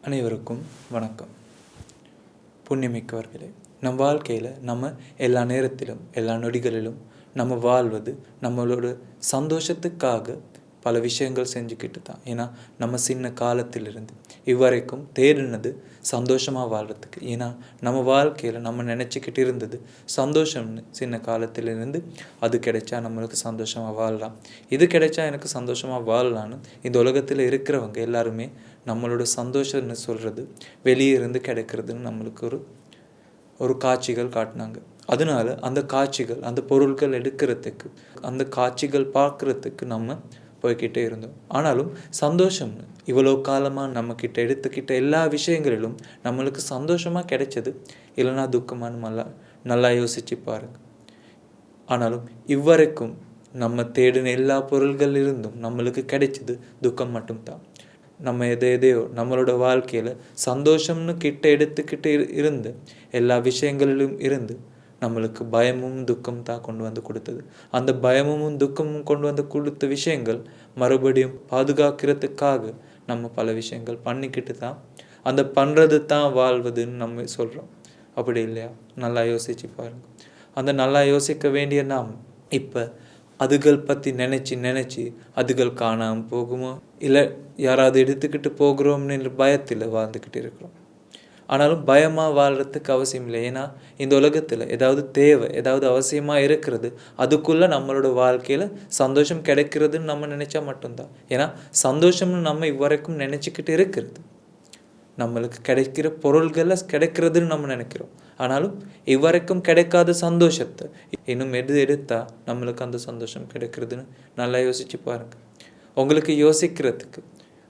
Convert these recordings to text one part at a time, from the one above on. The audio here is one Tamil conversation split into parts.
அனைவருக்கும் வணக்கம். புண்ணியமிக்கவர்களே, நம் வாழ்க்கையில் நம்ம எல்லா நேரத்திலும் எல்லா நொடிகளிலும் நம்ம வாழ்வது நம்மளோட சந்தோஷத்துக்காக பல விஷயங்கள் செஞ்சுக்கிட்டு தான். ஏன்னா நம்ம சின்ன காலத்திலிருந்து இவ்வரைக்கும் தேடினது சந்தோஷமாக வாழ்கிறதுக்கு. ஏன்னா நம்ம வாழ்க்கையில் நம்ம நினச்சிக்கிட்டு இருந்தது சந்தோஷம்னு. சின்ன காலத்திலிருந்து அது கிடைச்சா நம்மளுக்கு சந்தோஷமாக வாழலாம், இது கிடைச்சா எனக்கு சந்தோஷமாக வாழலான்னு இந்த உலகத்தில் இருக்கிறவங்க எல்லாருமே நம்மளோட சந்தோஷம்னு சொல்கிறது வெளியே இருந்து கிடைக்கிறதுன்னு நம்மளுக்கு ஒரு காட்சிகள் காட்டினாங்க. அதனால அந்த காட்சிகள், அந்த பொருட்கள் எடுக்கிறதுக்கு, அந்த காட்சிகள் பார்க்குறதுக்கு நம்ம போய்கிட்டே இருந்தோம். ஆனாலும் சந்தோஷம்னு இவ்வளோ காலமாக நம்மக்கிட்ட எடுத்துக்கிட்ட எல்லா விஷயங்களிலும் நம்மளுக்கு சந்தோஷமாக கிடைச்சது இல்லைனா துக்கமானு நல்லா யோசிச்சு பாருங்க. ஆனாலும் இவ்வரைக்கும் நம்ம தேடின எல்லா பொருள்கள் இருந்தும் நம்மளுக்கு கிடைச்சது துக்கம் மட்டும்தான். நம்ம எதையோ நம்மளோட வாழ்க்கையில் சந்தோஷம்னு கிட்ட எடுத்துக்கிட்டு இருந்த எல்லா விஷயங்களிலும் இருந்து நம்மளுக்கு பயமும் துக்கம் தான் கொண்டு வந்து கொடுத்தது. அந்த பயமும் துக்கமும் கொண்டு வந்து கொடுத்த விஷயங்கள் மறுபடியும் பாதுகாக்கிறதுக்காக நம்ம பல விஷயங்கள் பண்ணிக்கிட்டு தான் அந்த பண்ணுறது தான் வாழ்வதுன்னு நம்ம சொல்கிறோம். அப்படி இல்லையா? நல்லா யோசிச்சு பாருங்கள். அந்த நல்லா யோசிக்க வேண்டிய நாம் இப்போ அதுகள் பற்றி நினச்சி அதுகள் காணாமல் போகுமோ இல்லை யாராவது எடுத்துக்கிட்டு போகிறோம்னு பயத்தில் வாழ்ந்துக்கிட்டு இருக்கிறோம். ஆனாலும் பயமாக வாழ்கிறதுக்கு அவசியம் இல்லை. ஏன்னா இந்த உலகத்தில் ஏதாவது தேவை, ஏதாவது அவசியமாக இருக்கிறது, அதுக்குள்ளே நம்மளோட வாழ்க்கையில் சந்தோஷம் கிடைக்கிறதுன்னு நம்ம நினச்சா மட்டும்தான். ஏன்னா சந்தோஷம்னு நம்ம இவ்வரைக்கும் நினச்சிக்கிட்டு இருக்கிறது நம்மளுக்கு கிடைக்கிற பொருள்களை கிடைக்கிறதுன்னு நம்ம நினைக்கிறோம். ஆனாலும் இவ்வரைக்கும் கிடைக்காத சந்தோஷத்தை இன்னும் எடுத்தால் நம்மளுக்கு அந்த சந்தோஷம் கிடைக்கிறதுன்னு நல்லா யோசிச்சு பாருங்கள். உங்களுக்கு யோசிக்கிறதுக்கு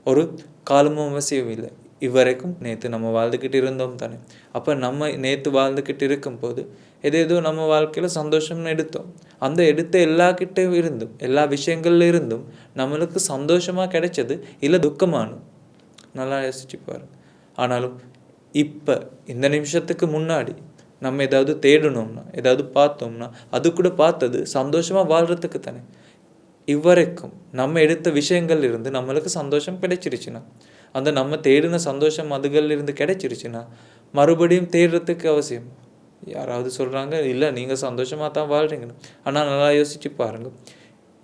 ஒரு காலமும் அவசியம் இல்லை. இவ்வரைக்கும் நேற்று நம்ம வாழ்ந்துக்கிட்டு இருந்தோம் தானே. அப்போ நம்ம நேற்று வாழ்ந்துக்கிட்டு இருக்கும்போது ஏதேதோ நம்ம வாழ்க்கையில் சந்தோஷம்னு எடுத்தோம். அந்த எடுத்த எல்லாக்கிட்டே இருந்தும் எல்லா விஷயங்கள்ல இருந்தும் நம்மளுக்கு சந்தோஷமாக கிடைச்சது இல்லை துக்கமானும் நல்லா யோசிச்சு பாருங்க. ஆனாலும் இப்போ இந்த நிமிஷத்துக்கு முன்னாடி நம்ம ஏதாவது தேடணும்னா ஏதாவது பார்த்தோம்னா அது கூட பார்த்தது சந்தோஷமாக வாழ்கிறதுக்கு தானே. இவ்வரைக்கும் நம்ம எடுத்த விஷயங்கள் இருந்து நம்மளுக்கு சந்தோஷம் கிடைச்சிருச்சுன்னா, அந்த நம்ம தேடின சந்தோஷம் அதுகள் இருந்து கிடைச்சிருச்சுன்னா மறுபடியும் தேடுறதுக்கு அவசியம். யாராவது சொல்கிறாங்க இல்லை நீங்கள் சந்தோஷமாக தான் வாழ்கிறீங்கன்னு. ஆனால் நல்லா யோசிச்சு பாருங்கள்.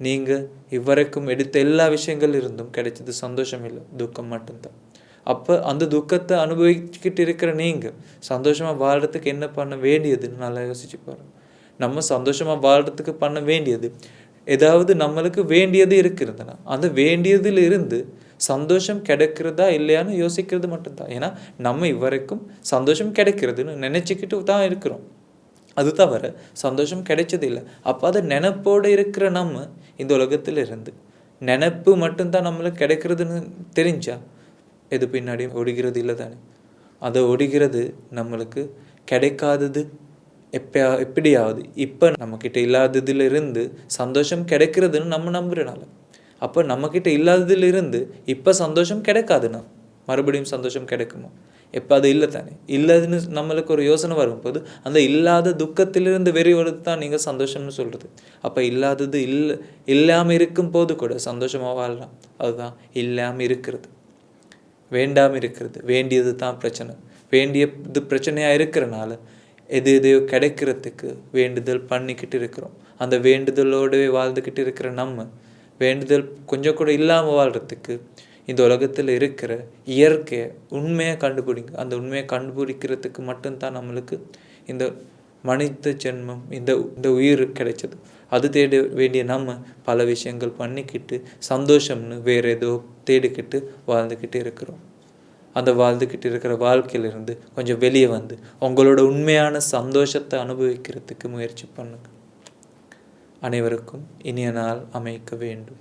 நீங்கள் இவ்வரைக்கும் எடுத்த எல்லா விஷயங்கள் இருந்தும் கிடைச்சது சந்தோஷம் இல்லை, துக்கம் மட்டும்தான். அப்போ அந்த துக்கத்தை அனுபவிச்சுக்கிட்டு இருக்கிற நீங்கள் சந்தோஷமாக வாழ்கிறதுக்கு என்ன பண்ண வேண்டியதுன்னு நல்லா யோசிச்சு பாருங்கள். நம்ம சந்தோஷமாக வாழ்கிறதுக்கு பண்ண வேண்டியது ஏதாவது நம்மளுக்கு வேண்டியது இருக்கிறதுனா அந்த வேண்டியதில் இருந்து சந்தோஷம் கிடைக்கிறதா இல்லையான்னு யோசிக்கிறது மட்டும்தான். ஏன்னா நம்ம இவ்வரைக்கும் சந்தோஷம் கிடைக்கிறதுன்னு நினச்சிக்கிட்டு தான் இருக்கிறோம். அது தவிர சந்தோஷம் கிடைச்சது இல்லை. அப்போ அதை நினைப்போடு இருக்கிற நம்ம இந்த உலகத்தில் இருந்து நினைப்பு மட்டும்தான் நம்மளுக்கு கிடைக்கிறதுன்னு தெரிஞ்சா எது பின்னாடி ஒடுகிறது இல்லை தானே. அதை ஒடுகிறது நம்மளுக்கு கிடைக்காதது எப்படியாவது இப்போ நம்மக்கிட்ட இல்லாததிலிருந்து சந்தோஷம் கிடைக்கிறதுன்னு நம்ம நம்புறனால. அப்போ நம்மக்கிட்ட இல்லாததிலிருந்து இப்போ சந்தோஷம் கிடைக்காதுன்னா மறுபடியும் சந்தோஷம் கிடைக்குமா? எப்போ அது இல்லை தானே. இல்லைன்னு நம்மளுக்கு ஒரு யோசனை வரும்போது அந்த இல்லாத துக்கத்திலிருந்து வெறி வருது தான் நீங்கள் சந்தோஷம்னு சொல்கிறது. அப்போ இல்லாதது இல்லாமல் இருக்கும் போது கூட சந்தோஷமாக வாழலாம். அதுதான் இல்லாமல் இருக்கிறது, வேண்டாமல் இருக்கிறது. வேண்டியது தான் பிரச்சனை. வேண்டியது பிரச்சனையாக இருக்கிறனால எதையோ கிடைக்கிறதுக்கு வேண்டுதல் பண்ணிக்கிட்டு இருக்கிறோம். அந்த வேண்டுதலோடவே வாழ்ந்துக்கிட்டு இருக்கிற நம்ம வேண்டுதல் கொஞ்சம் கூட இல்லாமல் வாழ்கிறதுக்கு இந்த உலகத்தில் இருக்கிற இயற்கையை உண்மையை கண்டுபிடிங்க. அந்த உண்மையை கண்டுபிடிக்கிறதுக்கு மட்டும்தான் நம்மளுக்கு இந்த மனித ஜென்மம், இந்த உயிர் கிடைச்சது. அது தேட வேண்டிய நம்ம பல விஷயங்கள் பண்ணிக்கிட்டு சந்தோஷம்னு வேறு ஏதோ தேடிக்கிட்டு வாழ்ந்துக்கிட்டு இருக்கிறோம். அந்த வாழ்ந்துக்கிட்டு இருக்கிற வாழ்க்கையிலிருந்து கொஞ்சம் வெளியே வந்து உங்களோட உண்மையான சந்தோஷத்தை அனுபவிக்கிறதுக்கு முயற்சி பண்ணுங்க. அனைவருக்கும் இனிய நாள் அமைக்க வேண்டும்.